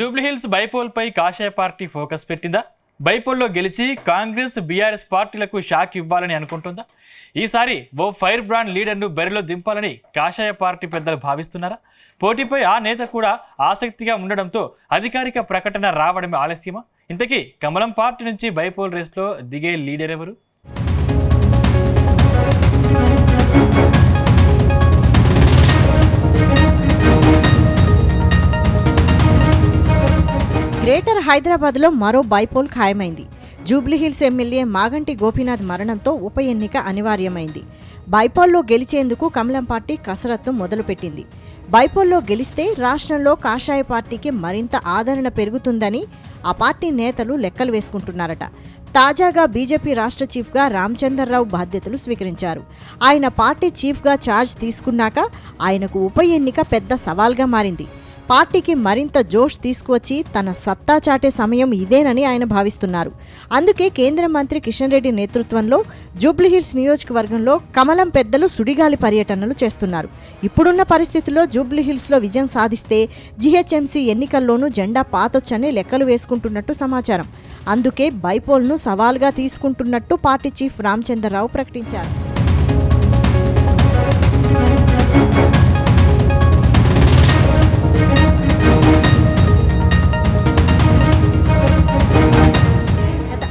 జూబ్లీహిల్స్ బైపోల్పై కాషాయ party focus పెట్టిందా? బైపోల్లో గెలిచి కాంగ్రెస్ బీఆర్ఎస్ పార్టీలకు షాక్ ఇవ్వాలని అనుకుంటుందా? ఈసారి ఓ ఫైర్ బ్రాండ్ లీడర్ను బరిలో దింపాలని కాషాయ పార్టీ పెద్దలు భావిస్తున్నారా? పోటీపై ఆ నేత కూడా ఆసక్తిగా ఉండడంతో అధికారిక ప్రకటన రావడమే ఆలస్యమా? ఇంతకీ కమలం పార్టీ నుంచి బైపోల్ రేస్లో దిగే లీడర్ ఎవరు? గ్రేటర్ హైదరాబాద్లో మరో బైపోల్ ఖాయమైంది. జూబ్లీహిల్స్ ఎమ్మెల్యే మాగంటి గోపీనాథ్ మరణంతో ఉప ఎన్నిక అనివార్యమైంది. బైపోల్లో గెలిచేందుకు కమలం పార్టీ కసరత్తు మొదలుపెట్టింది. బైపోల్లో గెలిస్తే రాష్ట్రంలో కాషాయ పార్టీకి మరింత ఆదరణ పెరుగుతుందని ఆ పార్టీ నేతలు లెక్కలు వేసుకుంటున్నారట. తాజాగా బీజేపీ రాష్ట్ర చీఫ్గా రామచంద్రరావు బాధ్యతలు స్వీకరించారు. ఆయన పార్టీ చీఫ్గా ఛార్జ్ తీసుకున్నాక ఆయనకు ఉప ఎన్నిక పెద్ద సవాల్గా మారింది. పార్టీకి మరింత జోష్ తీసుకువచ్చి తన సత్తా చాటే సమయం ఇదేనని ఆయన భావిస్తున్నారు. అందుకే కేంద్ర మంత్రి కిషన్ రెడ్డి నేతృత్వంలో జూబ్లీహిల్స్ నియోజకవర్గంలో కమలం పెద్దలు సుడిగాలి పర్యటనలు చేస్తున్నారు. ఇప్పుడున్న పరిస్థితుల్లో జూబ్లీహిల్స్లో విజయం సాధిస్తే జీహెచ్ఎంసీ ఎన్నికల్లోనూ జెండా పాతొచ్చని లెక్కలు వేసుకుంటున్నట్టు సమాచారం. అందుకే బైపోల్ను సవాల్గా తీసుకుంటున్నట్టు పార్టీ చీఫ్ రామచంద్రరావు ప్రకటించారు.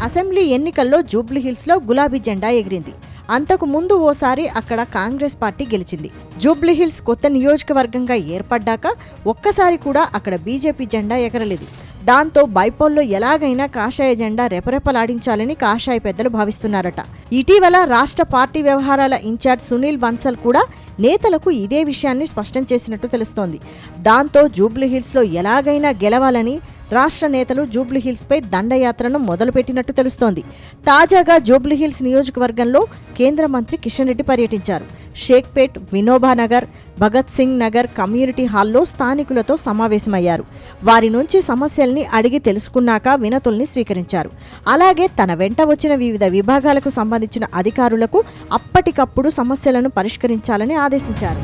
అసెంబ్లీ ఎన్నికల్లో జూబ్లీహిల్స్లో గులాబీ జెండా ఎగిరింది. అంతకు ముందు ఓసారి అక్కడ కాంగ్రెస్ పార్టీ గెలిచింది. జూబ్లీహిల్స్ కొత్త నియోజకవర్గంగా ఏర్పడ్డాక ఒక్కసారి కూడా అక్కడ బీజేపీ జెండా ఎగరలేదు. దాంతో బైపోల్లో ఎలాగైనా కాషాయ జెండా రెపరెపలాడించాలని కాషాయ పెద్దలు భావిస్తున్నారట. ఇటీవల రాష్ట్ర పార్టీ వ్యవహారాల ఇన్ఛార్జ్ సునీల్ బన్సల్ కూడా నేతలకు ఇదే విషయాన్ని స్పష్టం చేసినట్టు తెలుస్తోంది. దాంతో జూబ్లీహిల్స్లో ఎలాగైనా గెలవాలని రాష్ట్ర నేతలు జూబ్లీహిల్స్పై దండయాత్రను మొదలుపెట్టినట్టు తెలుస్తోంది. తాజాగా జూబ్లీహిల్స్ నియోజకవర్గంలో కేంద్ర మంత్రి కిషన్ రెడ్డి పర్యటించారు. షేక్పేట్, వినోబానగర్, భగత్ సింగ్ నగర్ కమ్యూనిటీ హాల్లో స్థానికులతో సమావేశమయ్యారు. వారి నుంచి సమస్యల్ని అడిగి తెలుసుకున్నాక వినతుల్ని స్వీకరించారు. అలాగే తన వెంట వచ్చిన వివిధ విభాగాలకు సంబంధించిన అధికారులకు అప్పటికప్పుడు సమస్యలను పరిష్కరించాలని ఆదేశించారు.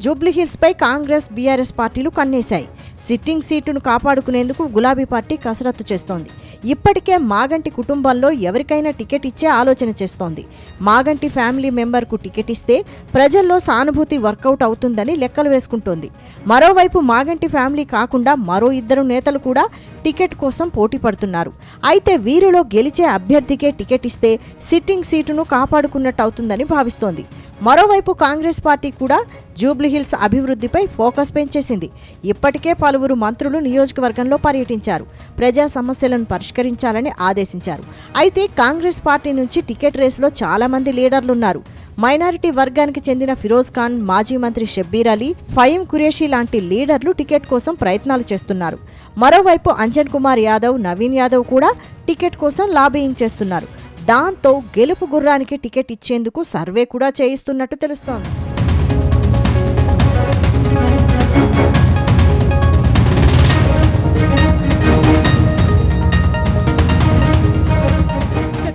జూబ్లీహిల్స్పై కాంగ్రెస్ బీఆర్ఎస్ పార్టీలు కన్నేశాయి. సిట్టింగ్ సీటును కాపాడుకునేందుకు గులాబీ పార్టీ కసరత్తు చేస్తోంది. ఇప్పటికే మాగంటి కుటుంబంలో ఎవరికైనా టికెట్ ఇచ్చే ఆలోచన చేస్తోంది. మాగంటి ఫ్యామిలీ మెంబర్కు టికెట్ ఇస్తే ప్రజల్లో సానుభూతి వర్కౌట్ అవుతుందని లెక్కలు వేసుకుంటోంది. మరోవైపు మాగంటి ఫ్యామిలీ కాకుండా మరో ఇద్దరు నేతలు కూడా టికెట్ కోసం పోటీ పడుతున్నారు. అయితే వీరిలో గెలిచే అభ్యర్థికే టికెట్ ఇస్తే సిట్టింగ్ సీటును కాపాడుకున్నట్టు అవుతుందని భావిస్తోంది. మరోవైపు కాంగ్రెస్ పార్టీ కూడా జూబ్లీహిల్స్ అభివృద్ధిపై ఫోకస్ పెంచేసింది. ఇప్పటికే పలువురు మంత్రులు నియోజకవర్గంలో పర్యటించారు. ప్రజా సమస్యలను పరిష్కరించాలని ఆదేశించారు. అయితే కాంగ్రెస్ పార్టీ నుంచి టికెట్ రేసులో చాలా మంది లీడర్లున్నారు. మైనారిటీ వర్గానికి చెందిన ఫిరోజ్ ఖాన్, మాజీ మంత్రి షబ్బీర్ అలీ, ఫయీం ఖురేషీ లాంటి లీడర్లు టికెట్ కోసం ప్రయత్నాలు చేస్తున్నారు. మరోవైపు అంజన్ కుమార్ యాదవ్, నవీన్ యాదవ్ కూడా టికెట్ కోసం లాబియింగ్ చేస్తున్నారు. దాంతో గెలుపు గుర్రానికి టికెట్ ఇచ్చేందుకు సర్వే కూడా చేయిస్తున్నట్టు తెలుస్తోంది.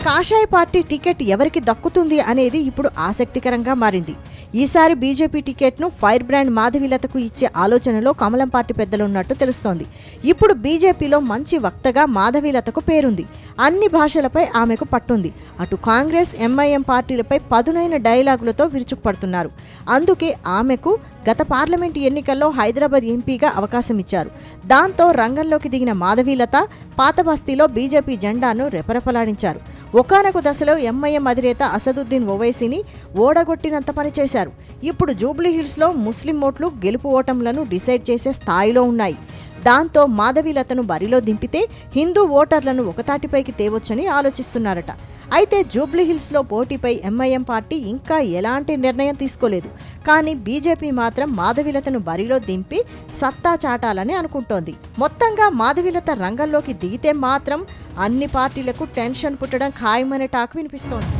కాషాయ పార్టీ టికెట్ ఎవరికి దక్కుతుంది అనేది ఇప్పుడు ఆసక్తికరంగా మారింది. ఈసారి బీజేపీ టికెట్ను ఫైర్ బ్రాండ్ మాధవీలతకు ఇచ్చే ఆలోచనలో కమలం పార్టీ పెద్దలున్నట్టు తెలుస్తోంది. ఇప్పుడు బీజేపీలో మంచి వక్తగా మాధవీలతకు పేరుంది. అన్ని భాషలపై ఆమెకు పట్టుంది. అటు కాంగ్రెస్, ఎంఐఎం పార్టీలపై పదునైన డైలాగులతో విరుచుకుపడుతున్నారు. అందుకే ఆమెకు గత పార్లమెంటు ఎన్నికల్లో హైదరాబాద్ ఎంపీగా అవకాశం ఇచ్చారు. దాంతో రంగంలోకి దిగిన మాధవీలత పాత బస్తీలో బీజేపీ జెండాను రెపరెపలాడించారు. ఒకానొక దశలో ఎంఐఎం అధినేత అసదుద్దీన్ ఓవైసీని ఓడగొట్టినంత పనిచేశారు. ఇప్పుడు జూబ్లీహిల్స్లో ముస్లిం ఓట్లు గెలుపు ఓటంలను డిసైడ్ చేసే స్థాయిలో ఉన్నాయి. దాంతో మాధవీలతను బరిలో దింపితే హిందూ ఓటర్లను ఒకతాటిపైకి తేవొచ్చని ఆలోచిస్తున్నారట. అయితే జూబ్లీహిల్స్లో పోటీపై ఎంఐఎం పార్టీ ఇంకా ఎలాంటి నిర్ణయం తీసుకోలేదు. కానీ బీజేపీ మాత్రం మాధవీలతను బరిలో దింపి సత్తా చాటాలని అనుకుంటోంది. మొత్తంగా మాధవీలత రంగంలోకి దిగితే మాత్రం అన్ని పార్టీలకు టెన్షన్ పుట్టడం ఖాయమనే టాక్ వినిపిస్తోంది.